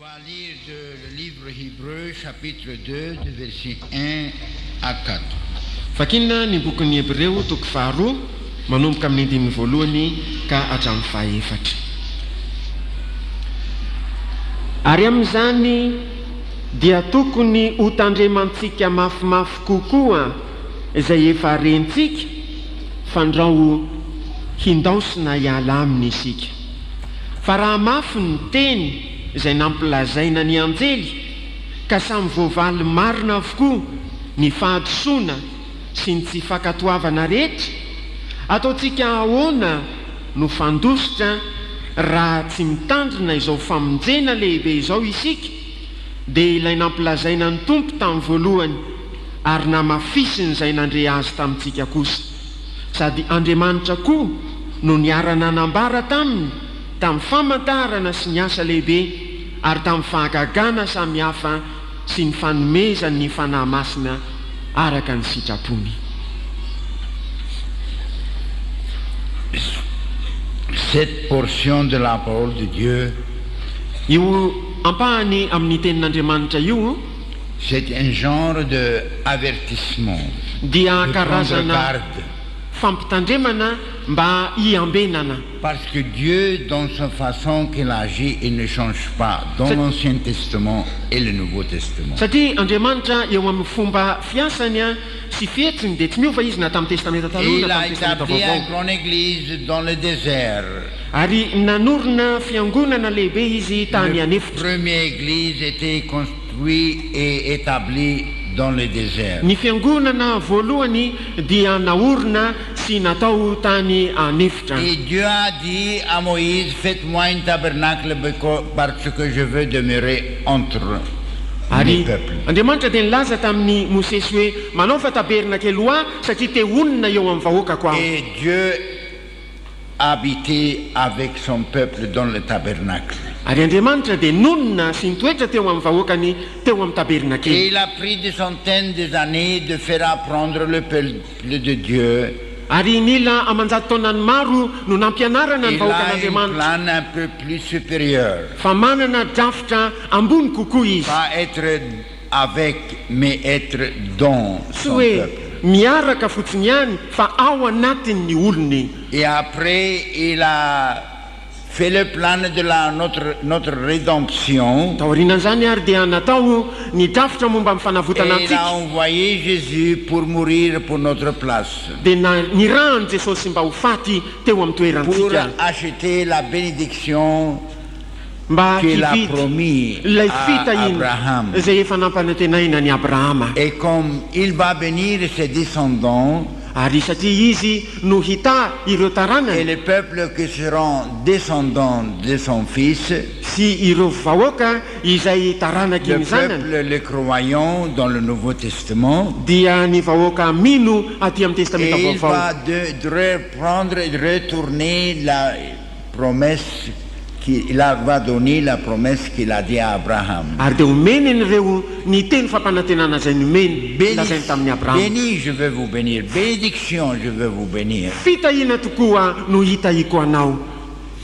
va lire le livre Hébreu, chapitre 2, de verset 1 à 4. Fakina ny bokin'ny Hebreo toko faharoa manomboka amin'ny andininy voalohany ka hatramin'ny fahaefatra. Ary amin'izany dia tokony ho tandremantsika mafimafy kokoa izay efa rentsika fandrao hindaosina hiala aminy isika. Fa raha mafy ny teny izay nampilazaina ny anjely ka samy voavaly marina avokoa ny fahadisoana sy ny tsy fankatoavana rehetra, ataontsika ahoana no fandositra raha tsy mitandrina izao famonjena lehibe izao isika, dia ilay nampilazaina ny tompo tamin'ny voalohany ary namafisiny izay nandre azy tamintsika kosa. Sady Andriamanitra koa no niarana anambara taminy tamin'ny famantarana sy ny asa lehibe ary tamin'ny fahagagana samihafa sy ny fanomezany ny fanahy masina araka ny sitrapony. Cette portion de la parole de Dieu, Io ampahany amin'ny tenin'Andriamanitra io c'est un genre d'avertissement. dia De prendre karazana garde. fampitandremana mba hiambenana. Parce que Dieu, dans sa façon qu'il agit, il ne change pas dans C'est- l'Ancien Testament et le Nouveau Testament. Satria Andriamanitra eo amin'ny fomba fiasany sy fihetsiny dia tsy miova izy na tamin'ny testamenta Et taloha il na a tamin'ny testamenta établi une vaovao. grande église dans le désert. Ary nanorina fiangonana lehibe izy tany La anefitra. première église était construite et établie dans le désert. Ny fiangonana voalohany dia naorina sy natao tany anefitra. Et Dieu a dit à Moïse, faites-moi un tabernacle parce que je veux demeurer entre mes Ary peuples. Andriamanitra dia nilaza tamin'ny Mosesy hoe manao fataberina kely hoa satria te onina eo amin'ny vahoakako aho. Et Dieu habitait avec son peuple dans le tabernacle. Ary Andriamanitra dia nonina sy nitoetra teo amin'ny vahoakany teo amin'ny taberina Et kely. il a pris des centaines d'années de faire apprendre le peuple de Dieu. Ary nila amanjato taonany maro no nampianarana ny Il a un vahoakan'Andriamanitra plan un peu plus supérieur. fa manana drafitra ambony kokoa izy. Pas être avec, mais être dans Tsy son hoe peuple. miaraka fotsiny ihany fa ao anatiny ny olony. Et après, il a fait le plan de notre rédemption. Taorianan'izany ary dia natao ny drafitra momba amin'ny fanavotana Et il a antsika envoyé Jésus pour mourir pour notre place. dia nirahany Jesosy mba ho faty teo amin'ny Pour toerantsika acheter la bénédiction mba qu'il a hividy promis ilay à fitahiny Abraham. izay efa nampanantenaina ny Abrahama. Et comme il va bénir ses descendants, Ary satria izy no hita ireo et taranany les peuples qui seront descendants de son fils, sy ireo vahoaka izay taranaky le ny zanany, peuple, les croyants dans le Nouveau Testament, dia ny vahoaka mino aty amin'ny testamenta et il vaovao. va de reprendre et de retourner la promesse va donner la promesse qu'il a dit à Abraham. Ary dia omeny an'ireo ny teny fampanantenana izay nomeny lazainy tamin'ny Abrahama. Béni, je vais vous bénir. Bénédiction, je vais vous bénir. Fitahina tokoa no hitahiko anao.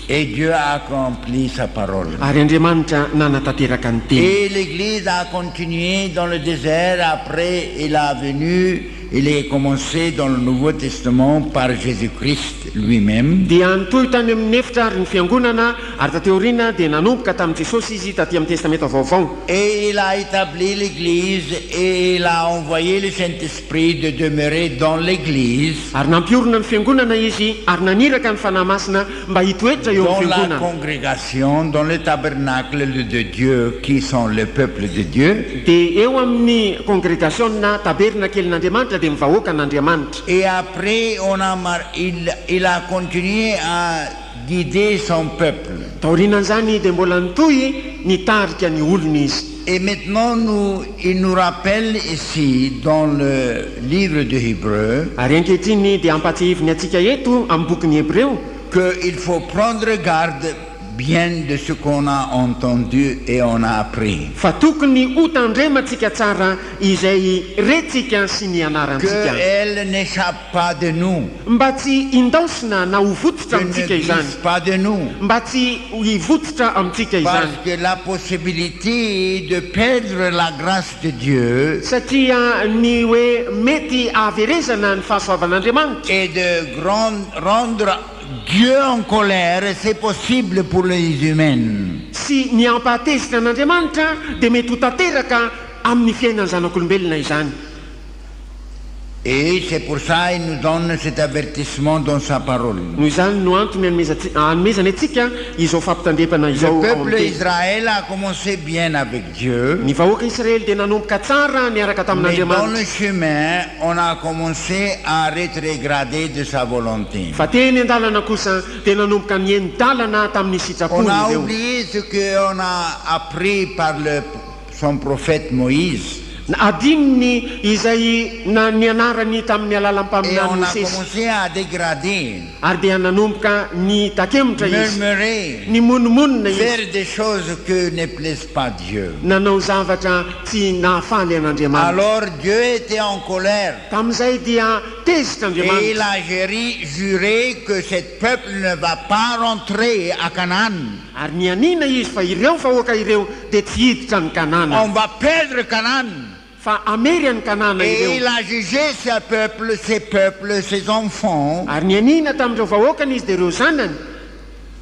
Et Dieu a accompli sa parole. Ary Andriamanitra nanatateraka ny teny. Et l'Église a continué dans le désert. Après, il est commencé dans le Nouveau Testament par Jésus-Christ lui-même. Dia nitoy tany amin'ny efitra ary ny fiangonana ary tateoriana dia nanomboka tamin'i Jesosy izy taty amin'ny testamenta vaovao. Et il a établi l'Église et il a envoyé le Saint-Esprit de demeurer dans l'Église, Ary nampiorona ny fiangonana izy ary naniraka ny fanahy masina mba hitoetra eo dans amin'ny la fiangonana. congrégation, dans le tabernacle de Dieu, qui sont le peuple de Dieu. Dia eo amin'ny kongrégationna taberna kelin'Andriamanitra dia mivahoaka n'Andriamanitra. Et après, il a continué à guider son peuple. Taorianan'izany dia mbola nitoy nitarika ny olony izy. Et maintenant, il nous rappelle ici, dans le livre de Hébreu, Ary ankehitriny dia ampatsihiviny atsika eto amin'ny bokin'ny Hebreo qu'il faut prendre garde bien de ce qu'on a entendu et on a appris. fa tokony ho tandremantsika tsara izay retsika sy ny anarantsika Qu'elle n'échappe pas de nous, mba tsy indaosina na ho vototra que ne amintsika izany glisse pas de nous. mba tsy hivototra amintsika Parce izany que la possibilité de perdre la grâce de Dieu satria ny hoe mety averezana ny fahasoavan'andriamanitra et de rendre Dieu en colère, c'est possible pour les humains. sy ny ampahatezitra an'andriamanitra dia mety ho tanteraka amin'ny fiainany zanak'olombelona izany Et c'est pour ça qu'il nous donne cet avertissement dans sa parole. noho izany no antony hanomezany atsika izao fampitandrepana Le izao ao peuple amin'ny teny. d'Israël a commencé bien avec Dieu, ny vahoaka israely dia nanomboka tsara niaraka mais dans tamin'andriamanitra le chemin, on a commencé à rétrograder de sa volonté. fa teny an-dalana kosa dia nanomboka nieni-dalana tamin'ny On sitrapony a ireo oublié ce qu'on a appris par son prophète Moïse. adininy izay nianarany tamin'ny Et alalam-paminany on a mosesy commencé à dégrader, ary dia nanomboka ny takemitra izy murmurer, ny monomonina izy faire des choses que ne plaisent pas Dieu. nanao zavatra tsy nahafaly an'andriamanitra Alors Dieu était en colère tamin'izay dia tezitra et il andriamanitra a juré que ce peuple ne va pas rentrer à Canaan. ary nianina izy fa ireo vahoaka ireo dia tsy hiditra ny kanana On va perdre Canaan. fa amery any kanana Et ireo il a jugé ce peuple, ses enfants, ary nianina tamin'ireo vahoakany izy dia ireo zanany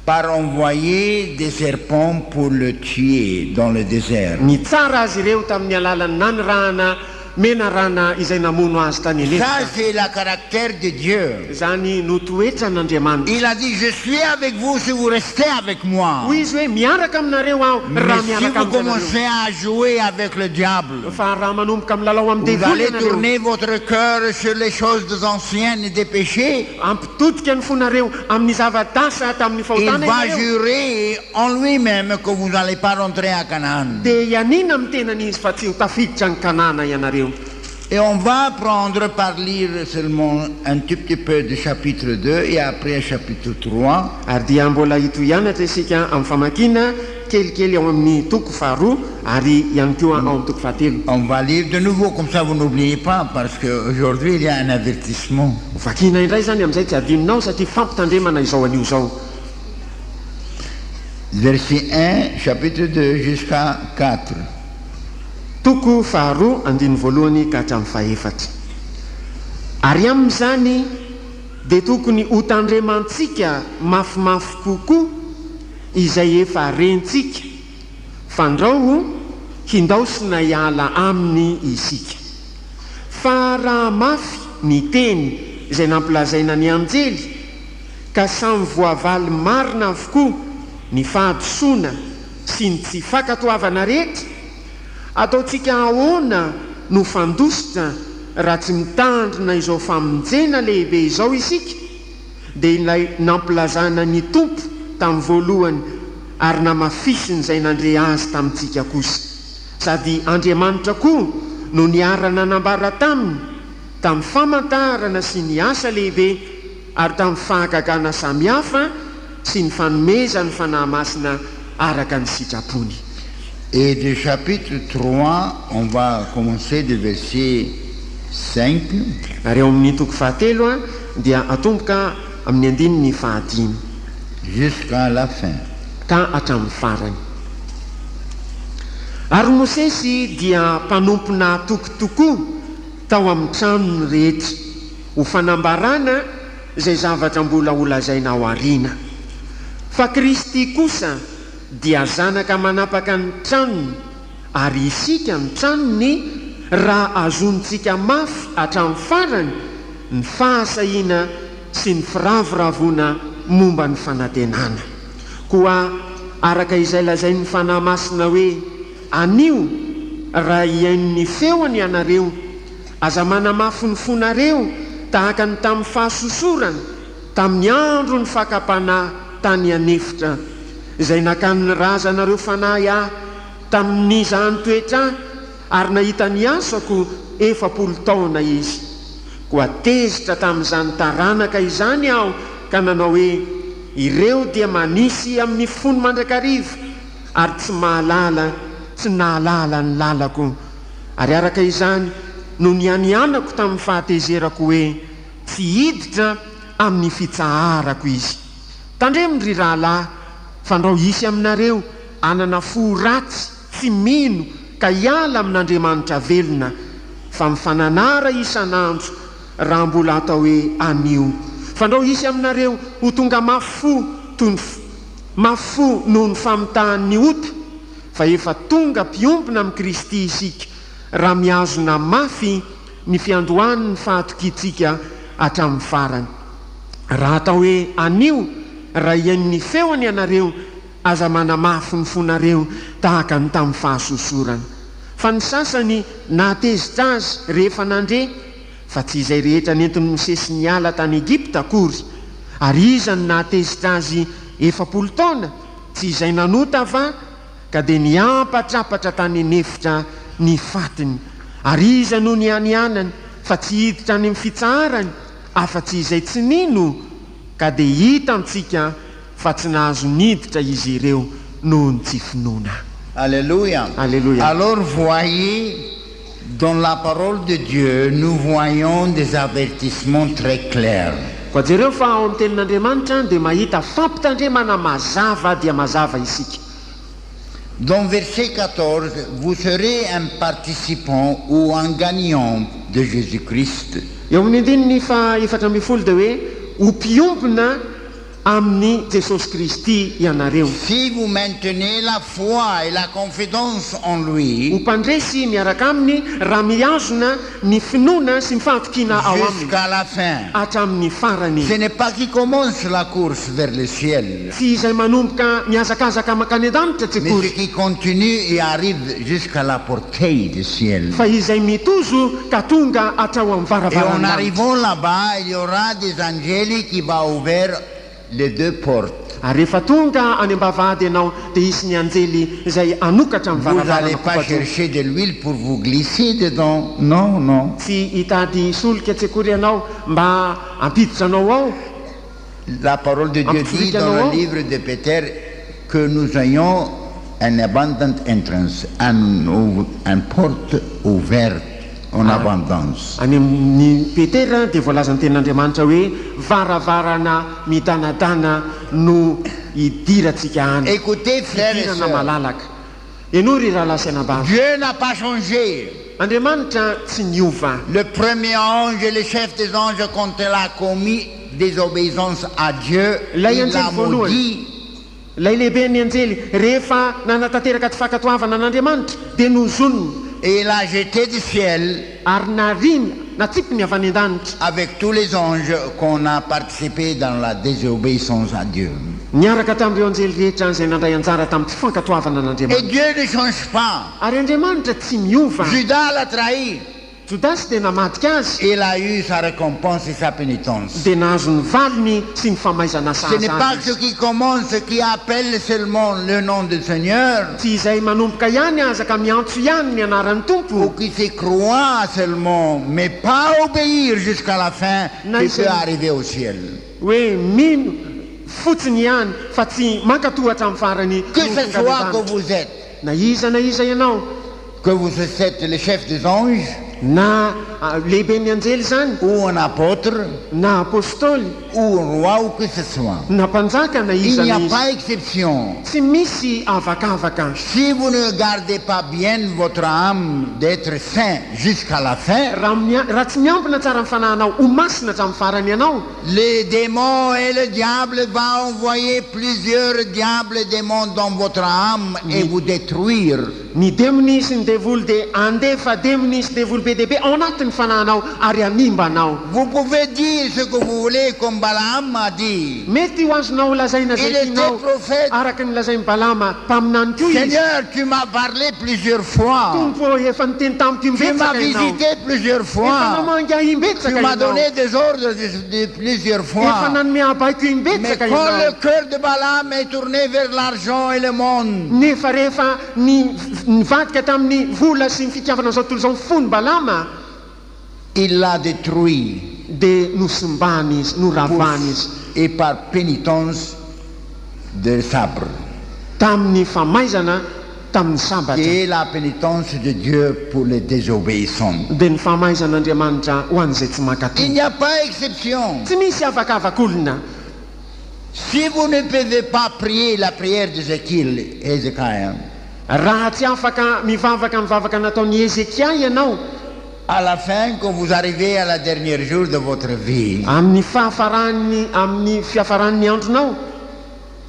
par envoyer des serpents pour le tuer dans le désert. ny tsara azy ireo tamin'ny alalan'ny nanyrahana menarana izay namono azy tany Ça, anefitra c'est le caractère de Dieu. zany no toetra n'andriamanitra Il a dit, je suis avec vous si vous restez avec moi. hoy izy hoe miaraka aminareo aho raha Mais si miaraka vous aminareo commencez à jouer avec le diable, fa raha manomboka amin'ny lalao amin'ny vous allez devoly ianareo tourner votre cœur sur les choses anciennes et des péchés. ampitodika ny fonareo amin'ny zavadasa tamin'ny Il fahotana va ianareo jurer en lui-même que vous n'allez pas rentrer à Canaan. dia ianina amin'ny tenany izy fa tsy ho tafiditra ny kanana ianareo Et on va apprendre par lire seulement un tout petit peu du chapitre 2 et après chapitre 3. ary dia mbola hito hianatra isika amin'ny famakina kelikely ao amin'ny toko faharoa ary ihany koa ao amin'ny toko fahatelo On va lire de nouveau, comme ça vous n'oubliez pas, parce qu'aujourd'hui il y a un avertissement. vakina indray zany amin'izay tsy adinonao satria fampitandremana izao anio zao Verset 1, chapitre 2 jusqu'à 4. toko faharoa andiny voalohany ka hatramin'ny fahaefatra ary amin'izany dia tokony ho tandremantsika mafimafy kokoa izay efa rentsika fandrao hindaosina hiala aminy isika fa raha mafy ny teny izay nampilazaina ny anjely ka samy voavaly marina avokoa ny fahadosoana sy ny tsy fankatoavana rehetra ataontsika ahoana no fandositra raha tsy mitandrina izao famonjena lehibe izao isika dia ilay nampilazana ny tompo tamin'ny voalohany ary namafisiny izay nandre azy tamintsika kosa sady andriamanitra koa no niarana nambara taminy tamin'ny famantarana sy ny asa lehibe ary tamin'ny fahagagana samihafa sy ny fanomeza ny fanahy masina araka ny sitrapony. Et du chapitre 3, on va commencer du verset 5 ary eo amin'ny toko fahatelo dia atomboka amin'ny andininy fahadimy jusqu'à la fin. ka hatramin'ny farany. Ary Mosesy dia mpanompona tokotoko tao amin'ny tranony rehetra ho fanambarana izay zavatra mbola holazaina ao aoriana. Fa Kristy kosa dia zanaka manapaka ny tranony ary isika ny tranony raha azontsika mafy hatramin'ny farany ny fahasahiana sy ny firavoravoana momba ny fanantenana. Koa araka izay lazain'ny fanahy masina hoe anio raha iain'ny feony ianareo aza manamafy ny fonareo tahaka ny tamin'ny fahasosorana tamin'ny andro ny fakapanahy tany anefitra izay nakany razanareo fanahy ahy tamin'izany toetra ary nahita ny asako 40 taona izy koa tezitra tamin'izany taranaka izany aho ka nanao hoe ireo dia manisy amin'ny fony mandrakariva ary tsy nahalala ny lalako, ary araka izany no nianianako tamin'ny fahatezerako hoe tsy hiditra amin'ny fitsaharako izy. Tandremony ry rahalahy, fandrao isy aminareo anana fo ratsy tsy mino ka hiala amin'Andriamanitra velona, fa mifananara isan'andro raha mbola atao hoe anio. Fandrao isy aminareo ho tonga mafy fo noho ny famitahan'ny ota, fa efa tonga mpiompina amin'ny Kristy isika raha mihazona mafy ny fiandohan'ny fahatokitsika hatramin'ny farany. Raha atao hoe anio, raha iain'ny feony ianareo aza manamafy ny fonareo tahaka ny tamin'ny fahasosorana. Fa ny sasany nahatezitra azy rehefa nandre, fa tsy izay rehetra nentiny misesy niala tany Egipta akory, ary iza ny nahatezitra azy 4 taona, tsy izay nanota va ka dia niampatrapatra tany nefitra ny fatiny, ary iza no nianianany fa tsy hiditra any amin'ny fitsaharany, afa-tsy izay tsy nino ka dia hita amintsika fa tsy nahazo niditra izy ireo noho ny tsy finoana. Alléluia. Alléluia. Alors voyez, dans la parole de Dieu, nous voyons des avertissements très clairs. Koa jereo fa ao amin'ny tenin'Andriamanitra dia mahita fampitandremana mazava dia mazava isika. Dans verset 14, vous serez un participant ou un gagnant de Jésus-Christ. Eo amin'ny andininy fa 14 dia hoe ho mpiompina amin'ny Jesosy Kristy ianareo. Si vous maintenez la foi et la confiance en Ho lui mpandresy miaraka aminy raha mihazona ny finoana sy ny fahatokiana ao aminy jusqu'à la fin, hatramin'ny farany. ce n'est pas qui commence la course vers le ciel, Tsy izay manomboka miazakazaka makany an-danitra tsy mais ce akory, qui continue et arrive jusqu'à la portail du ciel. fa izay mitozo ka tonga hatrao amin'ny Et en varavaran'ny arrivant là-bas, il y aura des angéles qui vont ouvrir les 2 portes. ary rehefa tonga any ambavahady ianao dia isy ny anjely izay anokatra amin'ny Vous n'allez pas varavarana. chercher de l'huile pour vous glisser dedans. Non, non. Tsy hitady solika tsy akory ianao mba ampiditra anao ao. La parole de Dieu dit dans le livre de Péter que nous ayons un abundant entrance, une porte ouverte en abondance. Any amin'ny Petera dia voalaza ny tenin'Andriamanitra hoe varavarana mitanatana no hidirantsika any. Écoutez, frères et Hidirana sœurs, malalaka. Enory raha lasanabavy. Dieu n'a pas changé. Andriamanitra tsy niova. Le premier ange et le chef des anges, quand il a commis désobéissance à Dieu, il l'a maudit. Ilay lehibe ny anjely rehefa nanatanteraka tsy fankatoavana an'Andriamanitra dia nozoniny Et il a jeté du ciel ary narina natsipiny avy any an-danitra avec tous les anges qu'on a participé dans la désobéissance à Dieu. niaraka tamin'ireo anjely rehetra izay nandray anjara tamin'ny tsy fankatoavana Et an'Andriamanitra. Dieu ne change pas. Ary Andriamanitra tsy miova. Judas l'a trahi. Jodasy dia namadika azy Il a eu sa récompense et sa pénitence. dia nahazo ny valiny sy ny famaizana Ce n'est pas saza ceux azy. qui commencent qui appellent seulement le nom du Seigneur Tsy izay manomboka ihany azaka miantso ihany ny anaran'ny ou tompo qui se croient seulement, mais pas obéir jusqu'à la fin, qui peut arriver au ciel. hoe mino fotsiny ihany fa tsy mankatohatra amin'ny farany. Que ce soit que vous êtes, na iza ianao que vous êtes le chef des anges na lehibe ny anjely zany ou un apôtre na apôstôly ou un roi ou que ce soit. na mpanjaka na Il iza n'y na a iza. pas exception. Tsy misy avakavaka. Si vous ne gardez pas bien votre âme d'être saint jusqu'à la fin, Raha tsy miampina tsara ny fanahinao ho masina hatramin'ny farany ianao, les démons et le diable vont envoyer plusieurs diables démons dans votre âme et vous détruire. ny demony sy ny devoly dia andefa demony sy devoly be dehibe ao anatin'ny fanahinao ary animba anao. Vous pouvez dire ce que vous voulez comme Balaam a dit. Mety ho azonao lazaina Il zay était tianao prophète. araka ny lazainy Balama mpaminany koa izy. Seigneur, tu m'as parlé plusieurs fois. Tompo efa niteny tamiko Tu m'as imbetsaka ianao. visité plusieurs Efa fois. namangy Tu imbetsaka m'as ianao. donné des ordres de plusieurs Efa fois. nanome abaiko Mais imbetsaka quand ianao. le cœur de Balaam est tourné vers l'argent et le monde, Nefa rehefa nivadika tamin'ny vola sy ny fitiavana zao tontolo zao ny fony Balama il l'a détruit. dia nosimbany izy, noravany izy. Et par pénitence, de sabre, tamin'ny famaizana tamin'ny qui sabatra est la pénitence de Dieu pour les désobéissants. dia ny famaizan'andriamanitra ho an'izay tsy Il mankatòa n'y a pas exception. tsy misy afakavakolona Si vous ne pouvez pas prier la prière d'Ézéchiel, Ézéchiel, raha tsy afaka mivavaka mivavaka nataon'ny Ezekia ianao à la fin, quand vous arrivez à la dernière jour de votre vie, amin'ny fahafarany amin'ny fiafaran'ny andronao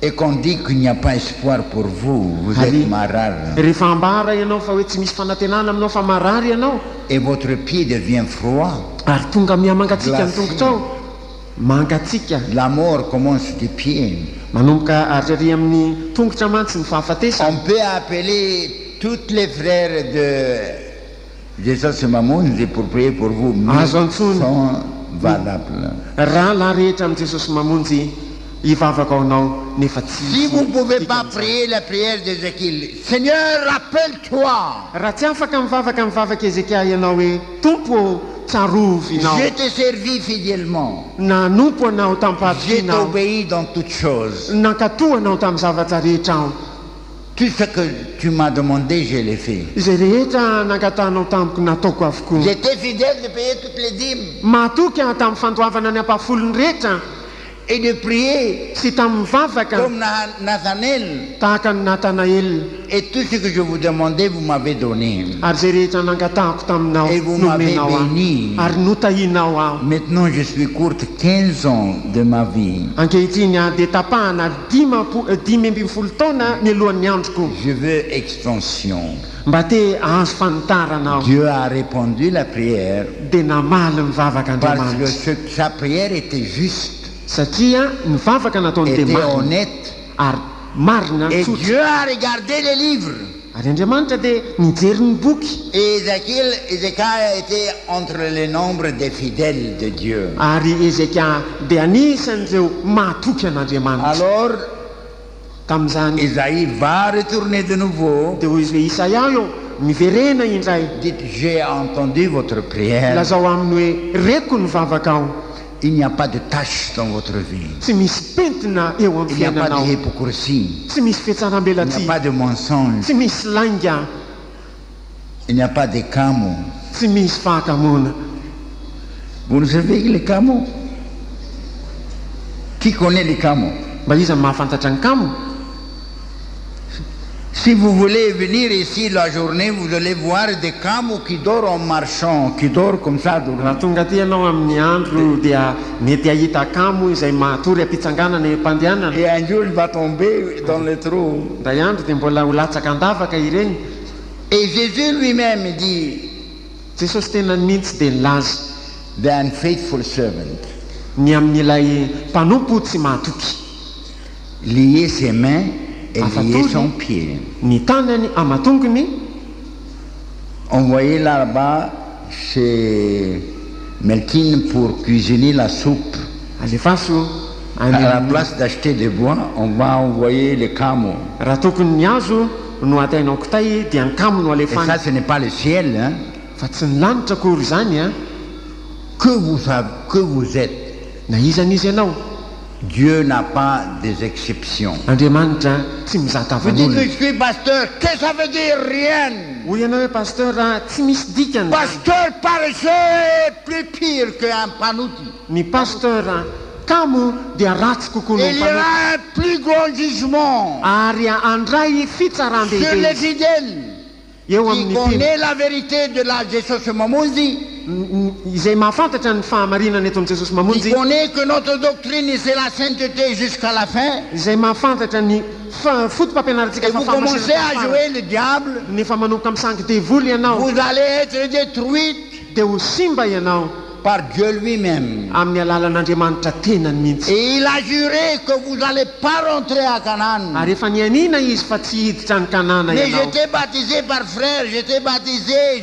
et qu'on dit qu'il n'y a pas espoir pour vous, vous Allez. êtes marard, rehefa ambara ianao fa hoe tsy misy fanantenana aminao fa marary ianao et votre pied devient froid, ary tonga mihamangatsika ny Glacé. tongotrao mangatsika la mort commence du pied. manomboka ariary amin'ny tongotra mantsy ny fahafatesana On peut appeler tous les frères de Jésus Mamounzi pour prier pour vous, mais Ah, ils j'en suis- sont valables. raha la rehetra amin'i jesosy mamonjy hivavaka ao anao nefa Si vous ne pouvez pas prier la prière d'Ézéchiel, Seigneur, rappelle-toi, raha tsy afaka mivavaka Ezekia ianao hoe tompo tsarovinao je t'ai servi fidèlement, nanompo anao je tampahapinao t'obéis dans toutes choses. nankatohanao tamin'ny zavatra rehetra ao Tout ce que tu m'as demandé, je l'ai fait. izay rehetra nankatanao tamiko nataoko avokoa J'étais fidèle de payer toutes les dîmes mahatoky tamin'ny fandoavana ny ampafolony rehetra et de prier sy tamin'ny mivavaka comme Nathanaël. tahaka ny Natanael Et tout ce que je vous demandais, vous m'avez donné. ary zay rehetra nangatahako taminao Et vous m'avez nomenao aho béni. ary notahinao aho Maintenant, je suis courte 15 ans de ma vie. ankehitriny dia tapahana 5 taona ny alohan'ny androko Je veux extension. mba te ahazo fanitarana aho Dieu a répondu la prière dia namaly mivavaka parce que andriamanitra sa prière était juste, satria mivavaka nataony dia était marina honnête. ary marina Et tsotra Dieu a regardé les livres. ary andriamanitra dia nijery ny boky Et Ézéchiel était entre les nombres des fidèles de Dieu. ary Ezekia dia anisan'ireo mahatoky an'andriamanitra Alors, tamin'izany Isaïe va retourner de nouveau. dia hoy izy hoe Isaia io miverena indray Dites, j'ai entendu votre prière. lazao aminy hoe reko ny vavaka ao Il n'y a pas de tâche dans votre vie. tsy misy pentina eo amin'ny Il n'y a pas fiainanao d'hypocrisie. tsy misy Il n'y fiatsaram-belatsy a pas de mensonge. tsy misy lainga Il n'y a pas de camo. tsy misy fahakamona Vous ne savez que les camos? Qui connaît les camos? mba iza ny mahafantatra ny kamo Si vous voulez venir ici la journée, vous allez voir des camos qui dorment en marchant, qui dorment comme ça. raha tonga ty ianao amin'ny andro dia mety ahita kamo izay matory ampitsanganana mpandehanana Et un jour, il va tomber dans le trou. ndray andro dia mbola ho latsaka andavaka ireny Et Jésus lui-même dit, jesosy tena mihitsy dia nilaza the unfaithful servant, ny amin'ilay mpanompo tsy mahatoky lier ses mains et Afatory. lier son pied. ny tanany amatongony Envoyé là-bas chez Melkin pour cuisiner la soupe. alefaso À la place d'acheter des bois, on va envoyer les camos. raha tokony ny azo no atainao kitay dia ny kamo no Et alefany ça, ce n'est pas le ciel, hein, fa tsy ny lanitra kory zany a que vous êtes. na izan'izy ianao Dieu n'a pas des exceptions. andriamanitra tsy mizata Vous dites que avan'olona je suis pasteur, qu'est-ce que ça veut dire? Rien. hoy ianao hoe pasteur raha tsy misy dikany Pasteur paresseux est plus pire qu'un panouti. ny pasteur kamo dia ratsy kokoa Il y no aura un plus grand jugement ary andray sur les fitsaran-dehibe fidèles eo qui amin'ny mpino connaît la vérité de la Jésus Mamounzi, izay mahafantatra ny fahamarinana eto amin'i jesosy qui mamonjy connaît que notre doctrine c'est la sainteté jusqu'à la fin. izay mahafantatra ny fotom-pampianarantsika Et vous commencez à jouer le diable, nefa manomboka amin'ny sangy devoly ianao vous allez être détruite dia ho simba ianao par Dieu lui-même. amin'ny alalan'andriamanitra tenany mihitsy Et il a juré que vous n'allez pas rentrer à Canaan. ary efa nianina izy fa tsy hiditra ny kanana Mais ianao j'étais baptisé par frère, j'étais baptisé,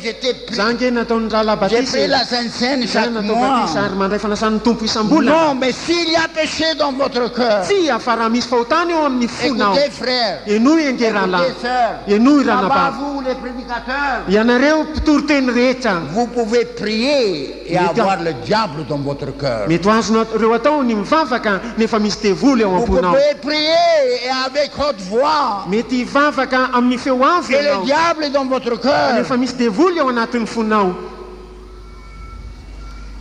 za nge nataony raha j'ai pris labatisy la Sainte Seine zay chaque natao mois. batisy ary mandray fanasan'ny tompo isambola Non, mais s'il y a péché dans votre cœur, tsy afa raha misy fahotany eo amin'ny fonao écoutez frère, enoy angeralahy écoutez sœur, enoy là-bas ranabavy vous les prédicateurs, ianareo mpitory teny rehetra vous pouvez prier et avoir avoir le diable dans votre cœur. mety ho azonareo atao ny mivavaka nefa misy devoly ao Vous am-ponao pouvez prier et avec haute voix. mety hivavaka amin'ny feo avy Et le ianao diable est dans votre cœur. nefa misy devoly ao anatin'ny fonao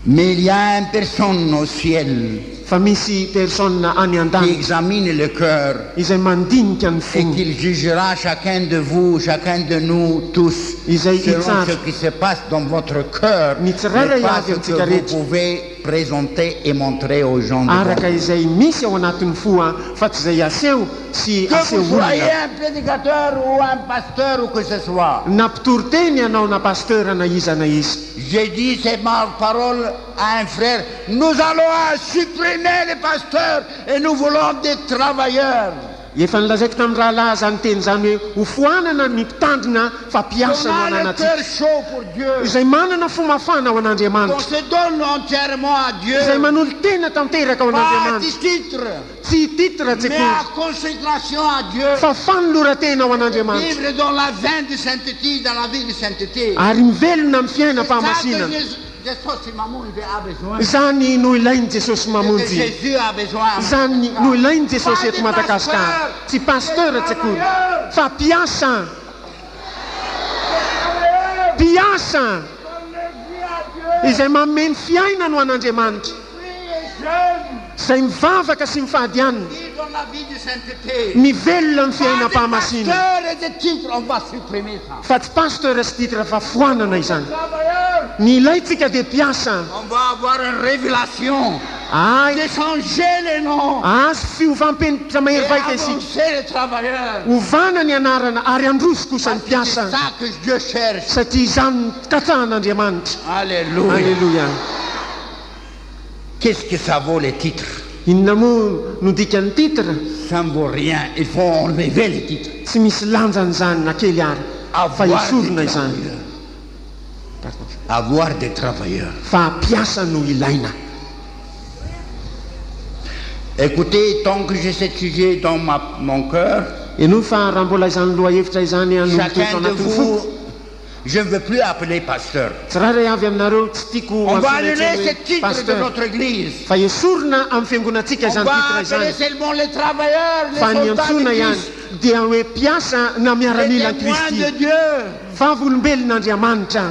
Mais il y a une personne au ciel fa misy persona any qui an-dany examine le cœur izay mandinika ny et fo qu'il jugera chacun de vous, chacun de nous tous, Izay selon itsara. ce qui se passe dans votre cœur, Ny tsirairay et pas avy ce amintsika que vous rehetra. pouvez présenter et montrer aux gens de araka votre izay misy ao anatin'ny fo a fa tsy izay aseho sy Que aseho vous soyez olona un prédicateur ou un pasteur ou que ce soit. na mpitoroteny ianao na pasteur na iza na izy J'ai dit ces paroles à un frère. Nous allons supprimer les pasteurs et nous voulons des travailleurs. efa nilazaiko tamin'ny rahalahy zany teny zany hoe ho foanana ny mpitandrina fa On mpiasa no a le ananatsika cœur chaud pour Dieu. izay manana fo mafana ao On an'andriamanitra se donne entièrement à Dieu. izay manolo tena tanteraka ao Pas à an'andriamanitra titre, tsy titra tsy mais koa à consécration à Dieu. fa fanolora-tena ao an'andriamanitra Vivre dans la veine de sainteté, dans la vie de sainteté. ary mivelona amin'ny C'est ça que fiainam-pahamasina Jésus Mamoun a besoin. zany no ilainy jesosy Que mamonjy Jésus a besoin. zany no ilainy jesosy eto madagasikara tsy pasteur tsy koa fa mpiasa mpiasa izay mameny fiaina no an'andriamanitra izay mivavaka sy mifady anina Vivre dans la vie de sainteté. mivelona amin'ny Pas de fiainam-pahamasina pasteur et de titre, on va supprimer ça. fa tsy pasteur sy titra fa foanana izany ny ilaitsika dia mpiasa On va avoir une révélation. ay De changer les noms. azy fiovampenitra Et mahery vaika isika avancer les travailleurs. ovana ny anarana ary androso kosa ny C'est mpiasa ça que Dieu cherche. satria izany katsahan'andriamanitra Alléluia. alleluia Qu'est-ce que ça vaut les titres? inona moa no dikan'ny titra Ça ne vaut rien. Il faut enlever les titres. tsy misy lanjany zany na kely ary fa Avoir esorona des izany travailleurs. Avoir des travailleurs. fa mpiasa no ilaina Écoutez, tant que j'ai ce sujet dans mon cœur, eno fa raha mbola izany loha hevitra izany ano mitoeto chacun de anatin'ny vous, foko je ne veux plus appeler pasteur. tsy raha ray avy aminareo tsy tiako On va ampirehetrany annuler hoe ce titre de pasteur notre église. fa esorona amin'ny fiangonantsika On izany va titra appeler izany seulement les travailleurs, les fa ny soldats antsona de ihany Christ, dia hoe mpiasa na les miaranila ny témoins de kristy Dieu. vavolombelon'andriamanitra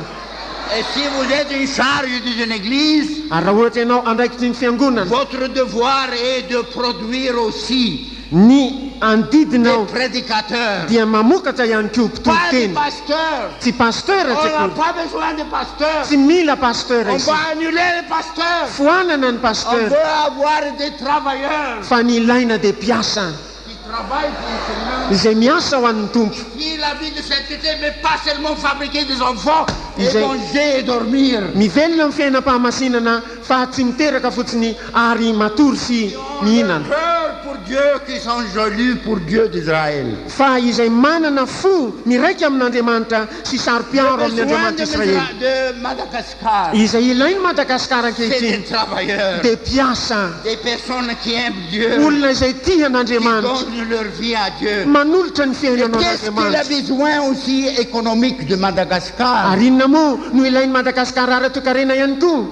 Et si vous êtes en charge d'une église, ary raha ohatra ianao andraikitry ny fiangonana votre devoir est de produire aussi ny des andidinao prédicateurs. dia mamokatra ihany koa Pas des mpitoro-teny pasteurs. tsy pasteur On tsy n'a koa pas besoin de pasteurs. tsy mila pasteur On izy va annuler les pasteurs. foanana ny On pasteur veut avoir des travailleurs fa ny ilaina dia mpiasa qui travaillent pour le Seigneur. izay miasa ho an'ny tompo Qui la vie de sainteté, mais pas seulement fabriquer des enfants et Ils aient- manger et dormir. mivelona amin'ny fiainam-pahamasinana fa tsy miteraka fotsiny ary matory sy On a mihinana peur pour Dieu qui sont jolis pour Dieu d'Israël. fa izay manana fo miraiky amin'andriamanitra sy saro-piaro amin'ny Besoin andriamanitra israely de Madagascar. izay ilainy madagasikara C'est des ankehitriny travailleurs, dia mpiasa des personnes qui aiment Dieu, olona izay tia qui an'andriamanitra donnent leur vie à Dieu. manolotra ny fiainanao Qu'est-ce qu'il a an'andriamanitra besoin aussi économique de Madagascar? ary inona moa no ilainy madagasikara ara-toekarena ihany koa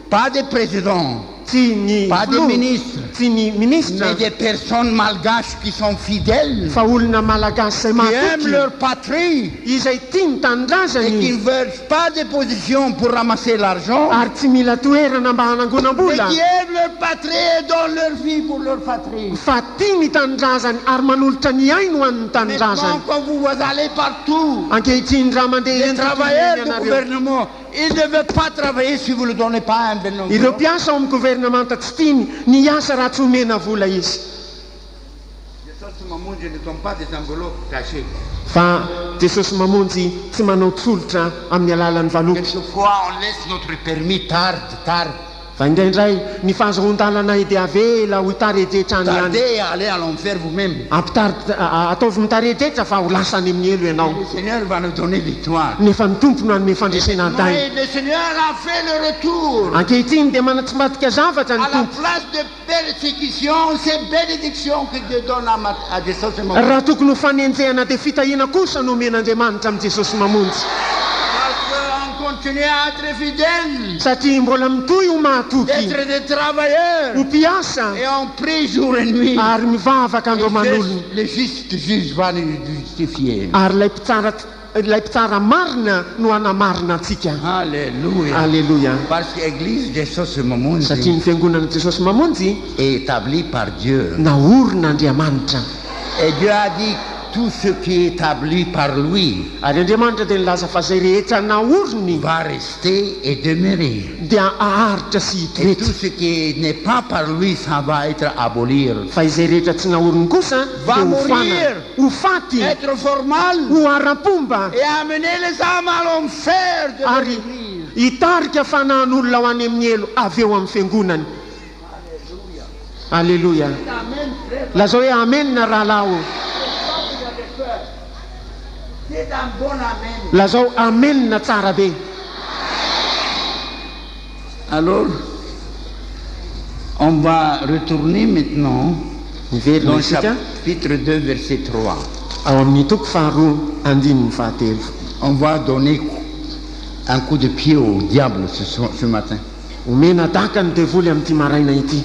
Pas des présidents, tsy ny pas des filoha, ministres, tsy ny ministra mais des personnes malgaches qui sont fidèles, fa olona malagasy izay qui aiment mahatoky leur patrie izay tia et ny qui tanindrazany ne veulent pas de position pour ramasser l'argent, ary tsy mila toerana mba mais hanangonam-bola qui aiment leur patrie et donnent leur vie pour leur patrie. fa tia ny tanindrazany ary manolotra ny ainy ho an'ny Maintenant, tanindrazany quand vous allez partout, ankehitriny raha mandeha les eny travailleurs du ianareo gouvernement, ils ne veulent pas travailler si vous ne donnez pas un ireo bénéfice. mpiasa ao amin'ny gouvernemanta tsy tiany ny asa raha tsy homena vola izy Je ne tombe pas des enveloppes cachées. fa jesosy mamonjy tsy manao tsolotra amin'ny alalan'ny valoky Quelquefois, on laisse notre permis tarde. fa indraindray ny fahazohon-dalana dia avela ho hitarejetrany ihany Tardez à aller à l'enfer vous-même. ataovy mitarejetra fa ho lasany amin'ny elo ianao Le Seigneur va nous donner victoire. nefa ny tompo no anome fandresena Mais day le Seigneur a fait le retour. ankehitriny dia manatsimbadika zavatra ny À la tompo place de persécution, c'est bénédiction que Dieu donne à Jésus. raha tokony ho fanenjehana dia fitahina kosa no omen'andriamanitra amin'i jesosy mamonjy Parce qu'on continuer à être fidèles, satria mbola mitohy ho mahatoky d'être des travailleurs. ho mpiasa Et on prie jour et nuit. ary mivavaka andro aman'olona Le juste juge va nous justifier. ary ilay mpitsara marina no hanamarina antsika. Alléluia. Alleluia. Parce que l'église de Jesús Mamonzi Satria ny fiangonana Jesosy mamonjy est établie par Dieu. naorina Andriamanitra. Et Dieu a dit tout ce qui est établi par lui Ary Andriamanitra dia nilaza fa izay rehetra naoriny va rester et demeurer. dia aharitra sy Et tout hitoretra. ce qui n'est pas par lui, ça va être abolir. Fa izay rehetra tsy naoriny kosa Va dia mourir. ho faty, Être formal ho ara-pomba et amener les âmes à l'enfer de ary l'église. hitarika fanahan'olona ho any amin'ny elo avy eo amin'ny fiangonany. Alleluia. Lazao hoe amen na rahalahy. C'est un bon amen. Lazao amen na tsara be. Alors, on va retourner maintenant Miverina dans isika chapitre 2, verset 3. ao amin'ny toko faharoa andininy fahatelo. On va donner un coup de pied au diable ce matin. Omena daka ny devoly amin'ity maraina ity.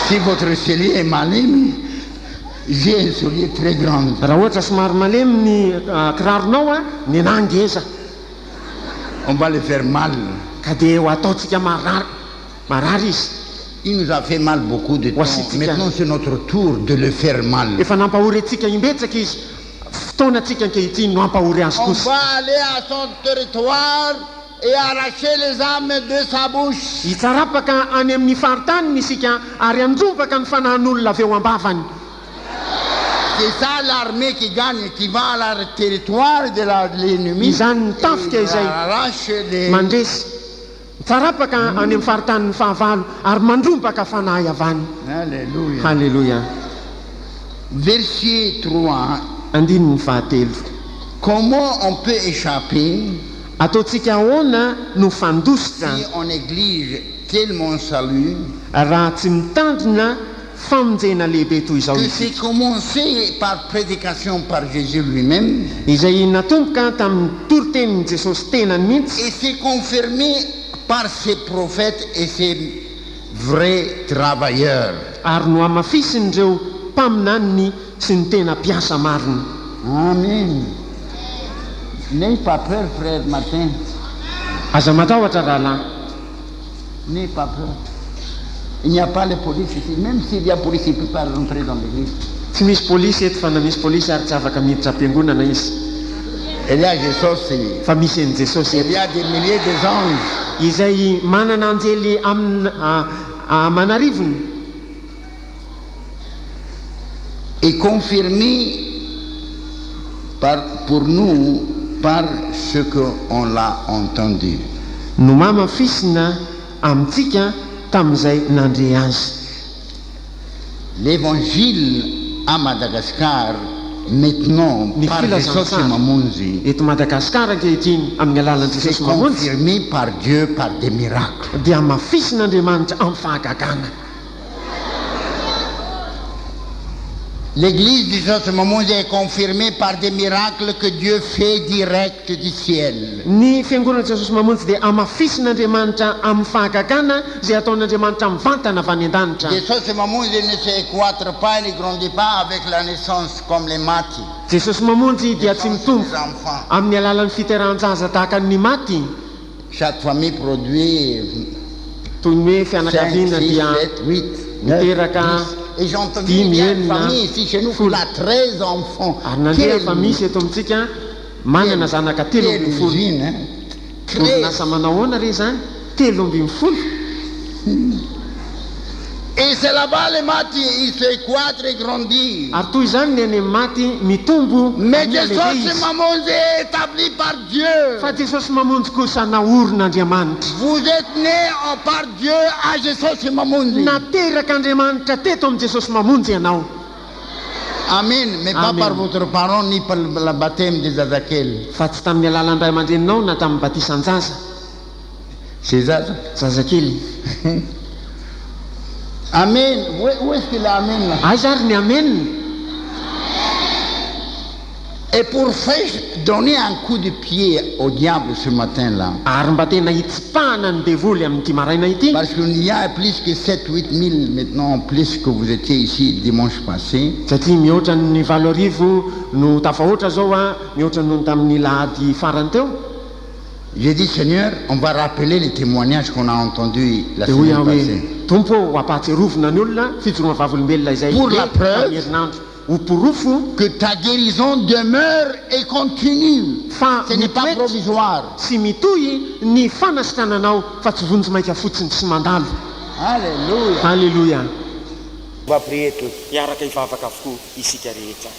Si votre cellier est malin, j'ai un cellier très grand. Raha ohatra somary malemy ny kiraronao a, ny anahy ngeza On va le faire mal. ka dia ho ataontsika marary izy. Il nous a fait mal beaucoup de temps. Maintenant, c'est notre tour de le faire mal. Efa nampahory antsika imbetsaka izy, fotoanantsika ankehitriny no hampahory azy On kosa. va aller à son territoire et arracher les âmes de sa bouche. Hitsarapaka any amin'ny faritany isika ary androvaka ny fanahan'olona avy eo ambavany. C'est ça l'armée qui gagne, qui va à leur territoire de l'ennemi. Izany ny tafika Il izay arrache les... mandresy. Hitsarapaka any amin'ny faritany fahavalo ary mandrombaka fanahy avany. Alléluia. Halleluja. Verset 3. Andininy fahatelo. Comment on peut échapper Ataontsika ahoana no fandositra si on néglige tellement salut raha tsy mitandrina famonjena lehibe toy izao que izy. c'est commencé par prédication par Jésus lui-même Izay natomboka tamin'ny toritenin'i Jesosy tenany mihitsy et c'est confirmé par ses prophètes et ses vrais travailleurs. ary no amafisin'ireo mpaminaniny sy ny tena mpiasa marina. Amen. N'aie pas peur, frère, matin. Aza matahotra rahalahy. N'aie pas peur. Il n'y a pas de police ici. Même s'il y a police, il ne peut pas rentrer dans l'église. Tsy misy polisy eto fa na misy polisy ary tsy afaka miditra am-piangonana izy. Il y a Jésus, Fa misy an'i Jesosy il y eto a des milliers d'anges. izay manana anjely manarivony Et confirmé pour nous par ce qu'on l'a entendu. no mamafisina amintsika tamin'izay nandre azy. L'évangile à Madagascar, maintenant, Ni par filazantsara Jesús Mamonzi, eto Madagasikara ankehitriny amin'ny alalan'i c'est Jesosy mamonjy confirmé par Dieu par des miracles. dia mafisin'Andriamanitra amin'ny fahagagana. L'église de Jesús Mamonzi est confirmée par des miracles que Dieu fait direct du ciel. Ny fiangonana Jesosy mamonjy dia amafisin'Andriamanitra amin'ny fahagagana izay ataon'Andriamanitra mivantana avy any an-danitra. Jesús Mamonzi ne s'équatre pas et ne grandit pas avec la naissance comme les matis. Jesosy mamonjy dia tsy mitombo Les enfants. amin'ny alalan'ny fiterahan-jaza tahaka ny maty. Chaque famille produit Toy ny hoe 5, fianakaviana 6, dia 7, 8, 9, miteraka 10. Et j'entends dimy, qu'il y a une enina, famille ici chez nous qui a 13 enfants. ary nandeha Quelle fa misy eto amintsika manana zanaka telo quelle ambin'ny folo. usine, hein? 13. Orinasa manao ahoana re zany? Telo ambin'ny folo. Et c'est là-bas les matis, ils s'équatrent et grandissent. Ary toy izany ny any amin'ny maty mitombo Mais amin'ny lehibe Jesús izy. Mamonzi est établi par Dieu. Fa Jesosy mamonjy kosa naorin'Andriamanitra. Vous êtes nés par Dieu à Jesús Mamonzi. Nateraka Andriamanitra teto amin'ny Jesosy mamonjy ianao. Amen. Mais pas Amen. par votre parent ni par le baptême de Zazakel. Fa tsy tamin'ny alalan'ny ray aman-dreninao na tamin'ny batisan-jaza. C'est ça. Zazakely. Amen. Où est-ce qu'il est Amen là? Aiza ary ny amen. Et pour donner un coup de pied au diable ce matin-là, ary mba tena hitsipahana ny devoly amin'ity maraina ity, parce qu'il y a plus que 7-8 000 maintenant, plus que vous étiez ici dimanche passé, satria mihoatra ny 8,000 no tafahoatra zao a, mihoatra noho tamin'ny lahady farany teo. j'ai dit Seigneur, on va rappeler les témoignages qu'on a entendus la Dia hoy semaine aho passée. hoe tompo apahatsiarovina ny olona fijoroana vavolombelona izay Pour la preuve, tamin'ny herinandro ho porofo que ta guérison demeure et continue. fa Ce n'est pas mitoetra provisoire. sy mitohy ny fanasitrananao fa tsy vonjy maika fotsiny sy mandalo. Alléluia. Alléluia. On va prier tous. Hiaraka hivavaka avokoa isika rehetra.